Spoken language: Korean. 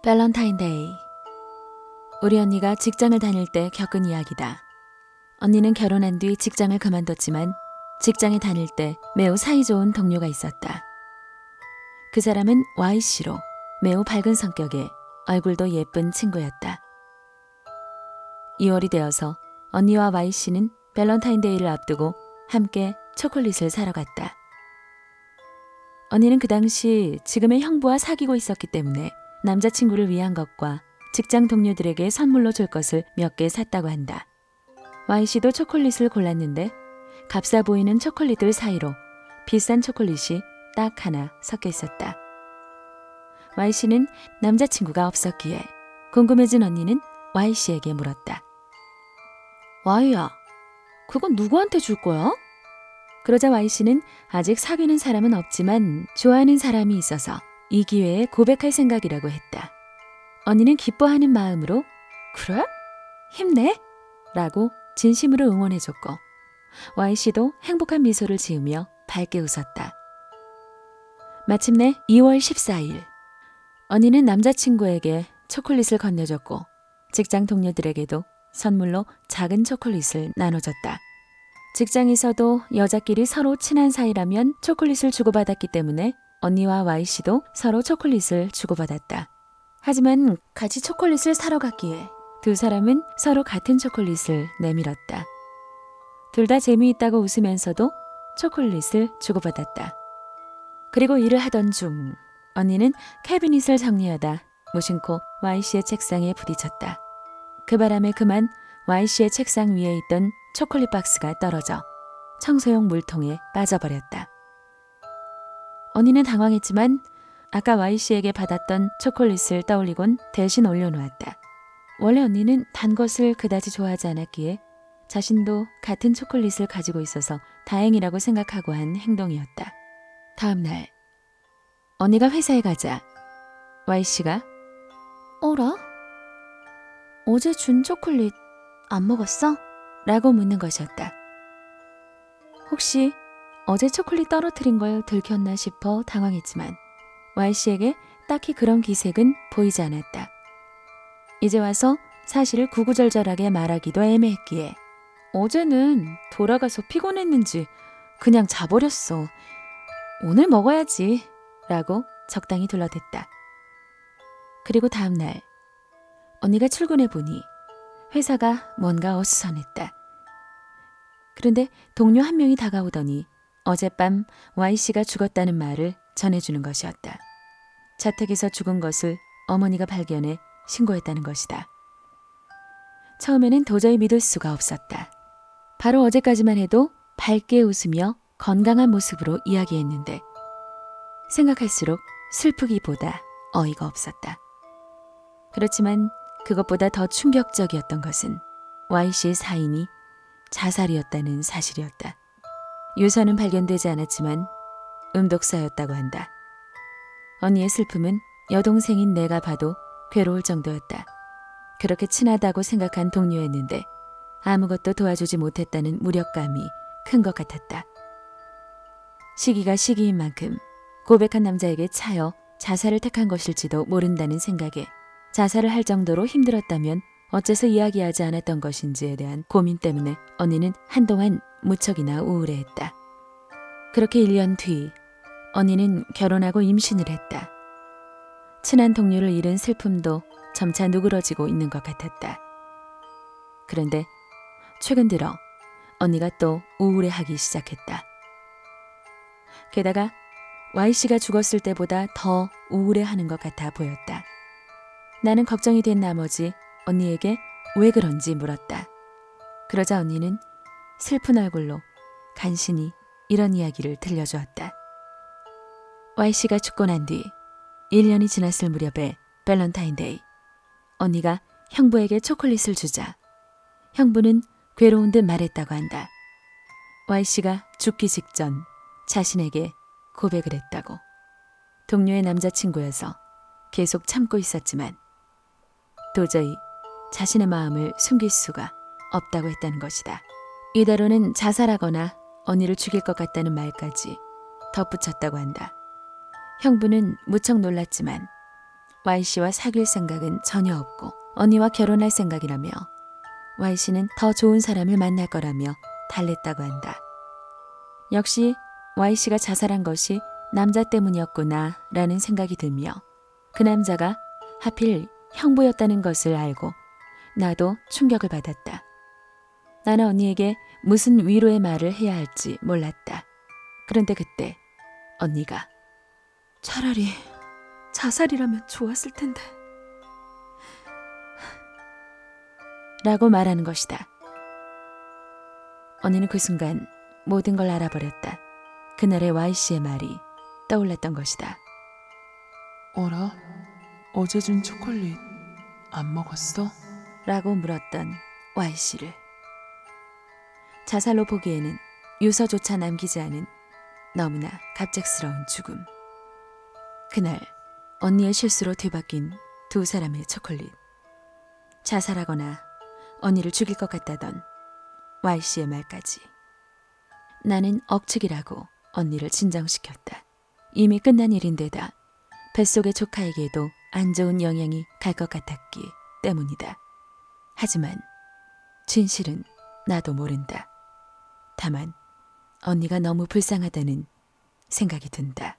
밸런타인데이. 우리 언니가 직장을 다닐 때 겪은 이야기다. 언니는 결혼한 뒤 직장을 그만뒀지만 직장에 다닐 때 매우 사이좋은 동료가 있었다. 그 사람은 Y씨로 매우 밝은 성격에 얼굴도 예쁜 친구였다. 2월이 되어서 언니와 Y씨는 밸런타인데이를 앞두고 함께 초콜릿을 사러 갔다. 언니는 그 당시 지금의 형부와 사귀고 있었기 때문에 남자친구를 위한 것과 직장 동료들에게 선물로 줄 것을 몇 개 샀다고 한다. Y씨도 초콜릿을 골랐는데 값싸 보이는 초콜릿들 사이로 비싼 초콜릿이 딱 하나 섞여 있었다. Y씨는 남자친구가 없었기에 궁금해진 언니는 Y씨에게 물었다. Y야, 그건 누구한테 줄 거야? 그러자 Y씨는 아직 사귀는 사람은 없지만 좋아하는 사람이 있어서 이 기회에 고백할 생각이라고 했다. 언니는 기뻐하는 마음으로 그래? 힘내! 라고 진심으로 응원해줬고 Y씨도 행복한 미소를 지으며 밝게 웃었다. 마침내 2월 14일 언니는 남자친구에게 초콜릿을 건네줬고 직장 동료들에게도 선물로 작은 초콜릿을 나눠줬다. 직장에서도 여자끼리 서로 친한 사이라면 초콜릿을 주고받았기 때문에 언니와 Y씨도 서로 초콜릿을 주고받았다. 하지만 같이 초콜릿을 사러 갔기에 두 사람은 서로 같은 초콜릿을 내밀었다. 둘 다 재미있다고 웃으면서도 초콜릿을 주고받았다. 그리고 일을 하던 중 언니는 캐비닛을 정리하다 무심코 Y씨의 책상에 부딪혔다. 그 바람에 그만 Y씨의 책상 위에 있던 초콜릿 박스가 떨어져 청소용 물통에 빠져버렸다. 언니는 당황했지만 아까 Y씨에게 받았던 초콜릿을 떠올리곤 대신 올려놓았다. 원래 언니는 단 것을 그다지 좋아하지 않았기에 자신도 같은 초콜릿을 가지고 있어서 다행이라고 생각하고 한 행동이었다. 다음 날 언니가 회사에 가자 Y씨가 어라? 어제 준 초콜릿 안 먹었어? 라고 묻는 것이었다. 혹시 어제 초콜릿 떨어뜨린 걸 들켰나 싶어 당황했지만 Y씨에게 딱히 그런 기색은 보이지 않았다. 이제 와서 사실을 구구절절하게 말하기도 애매했기에 어제는 돌아가서 피곤했는지 그냥 자버렸어. 오늘 먹어야지 라고 적당히 둘러댔다. 그리고 다음 날 언니가 출근해 보니 회사가 뭔가 어수선했다. 그런데 동료 한 명이 다가오더니 어젯밤 Y씨가 죽었다는 말을 전해주는 것이었다. 자택에서 죽은 것을 어머니가 발견해 신고했다는 것이다. 처음에는 도저히 믿을 수가 없었다. 바로 어제까지만 해도 밝게 웃으며 건강한 모습으로 이야기했는데 생각할수록 슬프기보다 어이가 없었다. 그렇지만 그것보다 더 충격적이었던 것은 Y씨의 사인이 자살이었다는 사실이었다. 유서는 발견되지 않았지만 음독사였다고 한다. 언니의 슬픔은 여동생인 내가 봐도 괴로울 정도였다. 그렇게 친하다고 생각한 동료였는데 아무것도 도와주지 못했다는 무력감이 큰 것 같았다. 시기가 시기인 만큼 고백한 남자에게 차여 자살을 택한 것일지도 모른다는 생각에 자살을 할 정도로 힘들었다면 어째서 이야기하지 않았던 것인지에 대한 고민 때문에 언니는 한동안 무척이나 우울해했다. 그렇게 1년 뒤 언니는 결혼하고 임신을 했다. 친한 동료를 잃은 슬픔도 점차 누그러지고 있는 것 같았다. 그런데 최근 들어 언니가 또 우울해하기 시작했다. 게다가 Y씨가 죽었을 때보다 더 우울해하는 것 같아 보였다. 나는 걱정이 된 나머지 언니에게 왜 그런지 물었다. 그러자 언니는 슬픈 얼굴로 간신히 이런 이야기를 들려주었다. Y씨가 죽고 난 뒤 1년이 지났을 무렵에 밸런타인데이 언니가 형부에게 초콜릿을 주자 형부는 괴로운 듯 말했다고 한다. Y씨가 죽기 직전 자신에게 고백을 했다고. 동료의 남자친구여서 계속 참고 있었지만 도저히 자신의 마음을 숨길 수가 없다고 했다는 것이다. 이대로는 자살하거나 언니를 죽일 것 같다는 말까지 덧붙였다고 한다. 형부는 무척 놀랐지만 Y씨와 사귈 생각은 전혀 없고 언니와 결혼할 생각이라며 Y씨는 더 좋은 사람을 만날 거라며 달랬다고 한다. 역시 Y씨가 자살한 것이 남자 때문이었구나 라는 생각이 들며 그 남자가 하필 형부였다는 것을 알고 나도 충격을 받았다. 나는 언니에게 무슨 위로의 말을 해야 할지 몰랐다. 그런데 그때 언니가 차라리 자살이라면 좋았을 텐데 라고 말하는 것이다. 언니는 그 순간 모든 걸 알아버렸다. 그날의 Y씨의 말이 떠올랐던 것이다. 어라? 어제 준 초콜릿 안 먹었어? 라고 물었던 Y씨를. 자살로 보기에는 유서조차 남기지 않은 너무나 갑작스러운 죽음. 그날 언니의 실수로 뒤바뀐 두 사람의 초콜릿. 자살하거나 언니를 죽일 것 같다던 Y씨의 말까지. 나는 억측이라고 언니를 진정시켰다. 이미 끝난 일인데다 뱃속의 조카에게도 안 좋은 영향이 갈 것 같았기 때문이다. 하지만 진실은 나도 모른다. 다만 언니가 너무 불쌍하다는 생각이 든다.